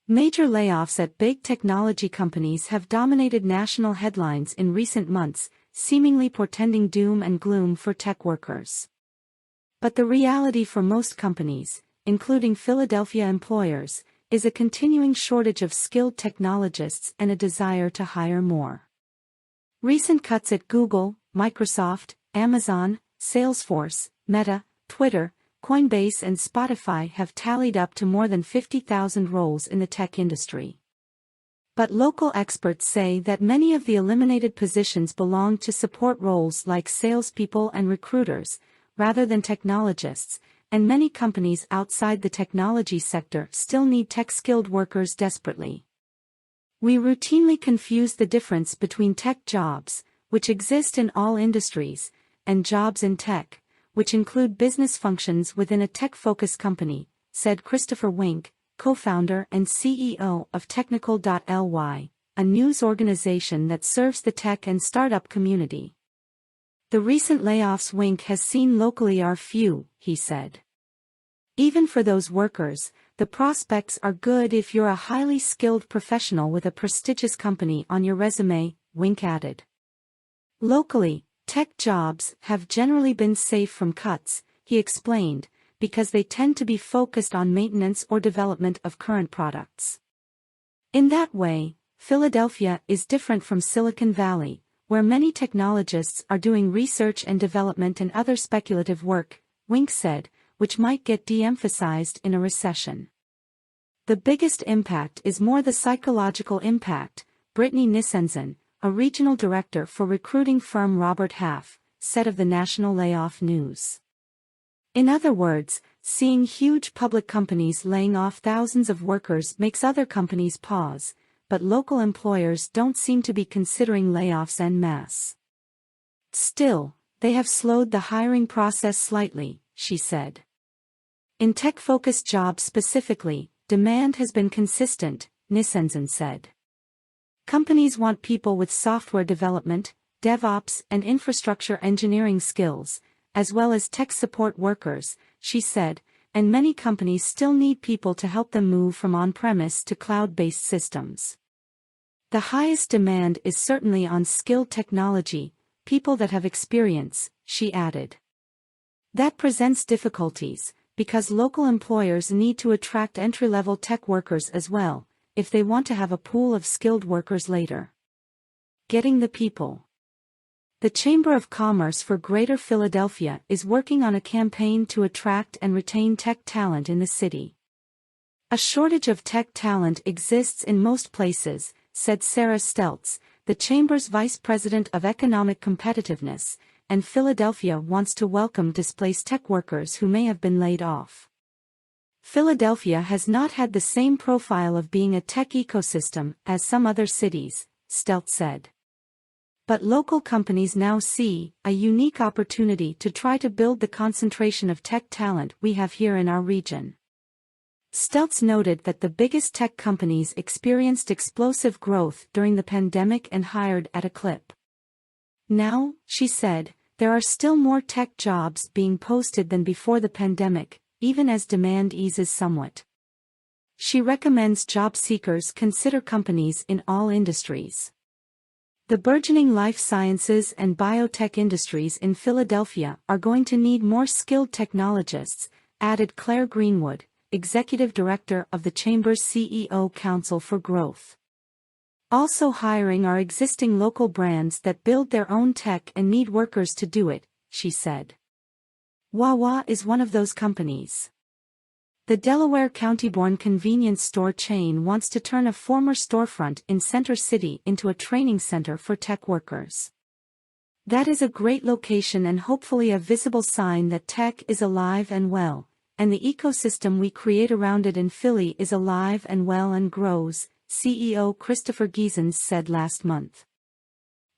Major layoffs at big technology companies have dominated national headlines in recent months, seemingly portending doom and gloom for tech workers. But the reality for most companies, including Philadelphia employers, is a continuing shortage of skilled technologists and a desire to hire more. Recent cuts at Google, Microsoft, Amazon, Salesforce, Meta, Twitter, Coinbase and Spotify have tallied up to more than 50,000 roles in the tech industry. But local experts say that many of the eliminated positions belong to support roles like salespeople and recruiters, rather than technologists, and many companies outside the technology sector still need tech-skilled workers desperately. We routinely confuse the difference between tech jobs, which exist in all industries, and jobs in tech, which include business functions within a tech-focused company, said Christopher Wink, co-founder and CEO of Technical.ly, a news organization that serves the tech and startup community. The recent layoffs Wink has seen locally are few, he said. Even for those workers, the prospects are good if you're a highly skilled professional with a prestigious company on your resume, Wink added. Locally, tech jobs have generally been safe from cuts, he explained, because they tend to be focused on maintenance or development of current products. In that way, Philadelphia is different from Silicon Valley, where many technologists are doing research and development and other speculative work, Wink said, which might get de-emphasized in a recession. The biggest impact is more the psychological impact, Brittany Nisensen, a regional director for recruiting firm Robert Half, said of the national layoff news. In other words, seeing huge public companies laying off thousands of workers makes other companies pause, but local employers don't seem to be considering layoffs en masse. Still, they have slowed the hiring process slightly, she said. In tech-focused jobs specifically, demand has been consistent, Nisensen said. Companies want people with software development, DevOps and infrastructure engineering skills, as well as tech support workers, she said, and many companies still need people to help them move from on-premise to cloud-based systems. The highest demand is certainly on skilled technology, people that have experience, she added. That presents difficulties, because local employers need to attract entry-level tech workers as well, if they want to have a pool of skilled workers later. Getting the people. The Chamber of Commerce for Greater Philadelphia is working on a campaign to attract and retain tech talent in the city. A shortage of tech talent exists in most places, said Sarah Steltz, the Chamber's Vice President of Economic Competitiveness, and Philadelphia wants to welcome displaced tech workers who may have been laid off. Philadelphia has not had the same profile of being a tech ecosystem as some other cities, Steltz said. But local companies now see a unique opportunity to try to build the concentration of tech talent we have here in our region. Steltz noted that the biggest tech companies experienced explosive growth during the pandemic and hired at a clip. Now, she said, there are still more tech jobs being posted than before the pandemic, even as demand eases somewhat. She recommends job seekers consider companies in all industries. The burgeoning life sciences and biotech industries in Philadelphia are going to need more skilled technologists, added Claire Greenwood, Executive Director of the Chamber's CEO Council for Growth. Also hiring are existing local brands that build their own tech and need workers to do it, she said. Wawa is one of those companies. The Delaware County-born convenience store chain wants to turn a former storefront in Center City into a training center for tech workers. That is a great location and hopefully a visible sign that tech is alive and well, and the ecosystem we create around it in Philly is alive and well and grows, CEO Christopher Giesens said last month.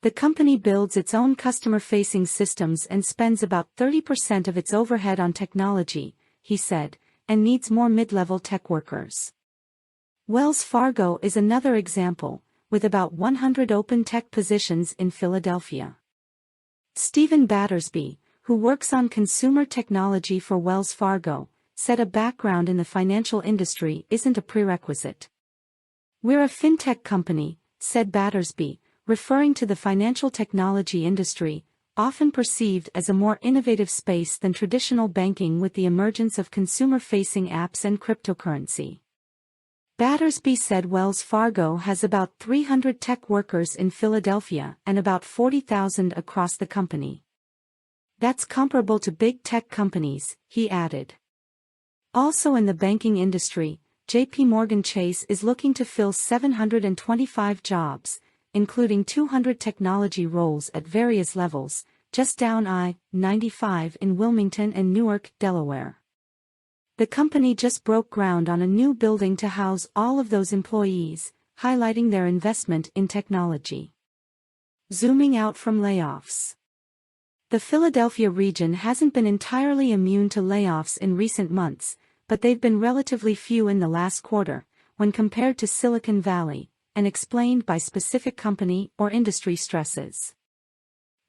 The company builds its own customer-facing systems and spends about 30% of its overhead on technology, he said, and needs more mid-level tech workers. Wells Fargo is another example, with about 100 open tech positions in Philadelphia. Stephen Battersby, who works on consumer technology for Wells Fargo, said a background in the financial industry isn't a prerequisite. "We're a fintech company," said Battersby, referring to the financial technology industry, often perceived as a more innovative space than traditional banking with the emergence of consumer-facing apps and cryptocurrency. Battersby said Wells Fargo has about 300 tech workers in Philadelphia and about 40,000 across the company. "That's comparable to big tech companies," he added. Also in the banking industry, J.P. Morgan Chase is looking to fill 725 jobs, including 200 technology roles at various levels, just down I-95 in Wilmington and Newark, Delaware. The company just broke ground on a new building to house all of those employees, highlighting their investment in technology. Zooming out from layoffs. The Philadelphia region hasn't been entirely immune to layoffs in recent months, but they've been relatively few in the last quarter, when compared to Silicon Valley, and explained by specific company or industry stresses.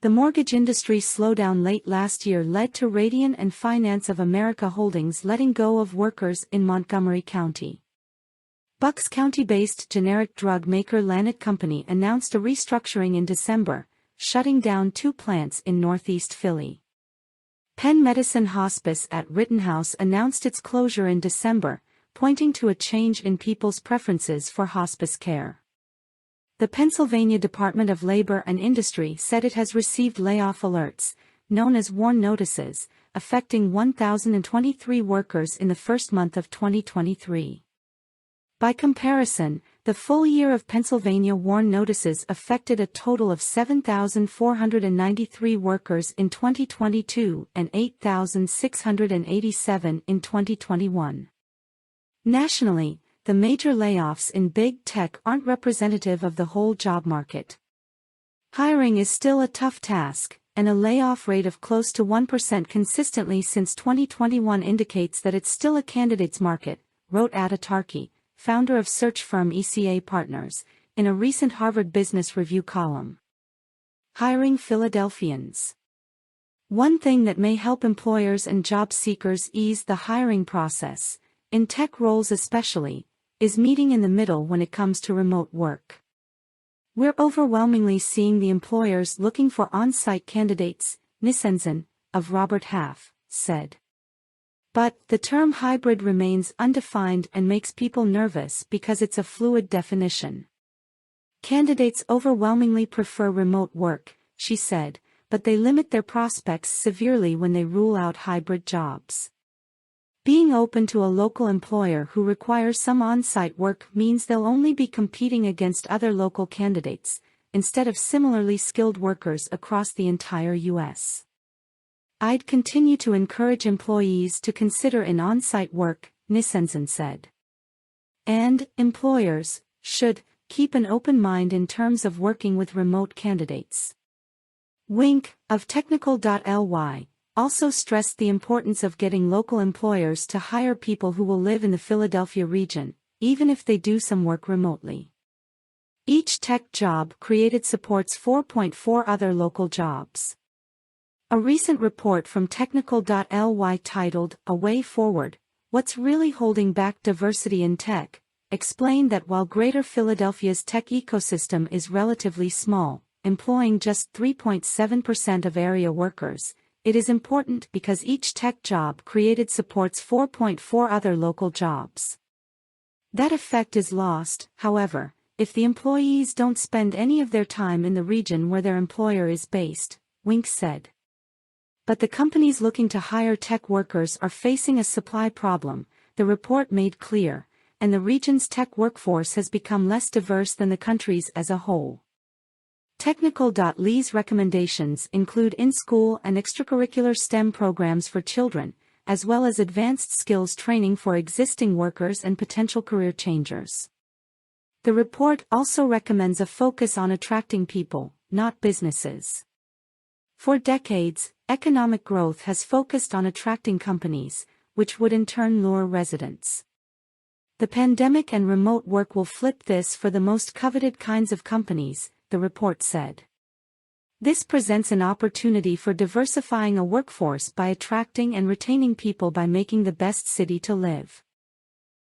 The mortgage industry slowdown late last year led to Radian and Finance of America Holdings letting go of workers in Montgomery County. Bucks County-based generic drug maker Lannett Company announced a restructuring in December, shutting down 2 plants in Northeast Philly. Penn Medicine Hospice at Rittenhouse announced its closure in December, pointing to a change in people's preferences for hospice care. The Pennsylvania Department of Labor and Industry said it has received layoff alerts, known as WARN notices, affecting 1,023 workers in the first month of 2023. By comparison, the full year of Pennsylvania WARN notices affected a total of 7,493 workers in 2022 and 8,687 in 2021. Nationally, the major layoffs in big tech aren't representative of the whole job market. Hiring is still a tough task, and a layoff rate of close to 1% consistently since 2021 indicates that it's still a candidate's market, wrote Ada Tarkey, founder of search firm ECA Partners, in a recent Harvard Business Review column. Hiring Philadelphians. One thing that may help employers and job seekers ease the hiring process, in tech roles especially, is meeting in the middle when it comes to remote work. "We're overwhelmingly seeing the employers looking for on-site candidates," Nisensen, of Robert Half, said. But the term hybrid remains undefined and makes people nervous because it's a fluid definition. "Candidates overwhelmingly prefer remote work," she said, "but they limit their prospects severely when they rule out hybrid jobs. Being open to a local employer who requires some on-site work means they'll only be competing against other local candidates, instead of similarly skilled workers across the entire U.S. I'd continue to encourage employees to consider in on-site work," Nisensen said. And employers should keep an open mind in terms of working with remote candidates. Wink, of Technical.ly, also stressed the importance of getting local employers to hire people who will live in the Philadelphia region, even if they do some work remotely. Each tech job created supports 4.4 other local jobs. A recent report from Technical.ly titled, "A Way Forward, What's Really Holding Back Diversity in Tech?" explained that while Greater Philadelphia's tech ecosystem is relatively small, employing just 3.7% of area workers, it is important because each tech job created supports 4.4 other local jobs. That effect is lost, however, if the employees don't spend any of their time in the region where their employer is based, Wink said. But the companies looking to hire tech workers are facing a supply problem, the report made clear, and the region's tech workforce has become less diverse than the country's as a whole. Technical.ly's recommendations include in-school and extracurricular STEM programs for children, as well as advanced skills training for existing workers and potential career changers. The report also recommends a focus on attracting people, not businesses. For decades, economic growth has focused on attracting companies, which would in turn lure residents. The pandemic and remote work will flip this for the most coveted kinds of companies, the report said. This presents an opportunity for diversifying a workforce by attracting and retaining people by making the best city to live.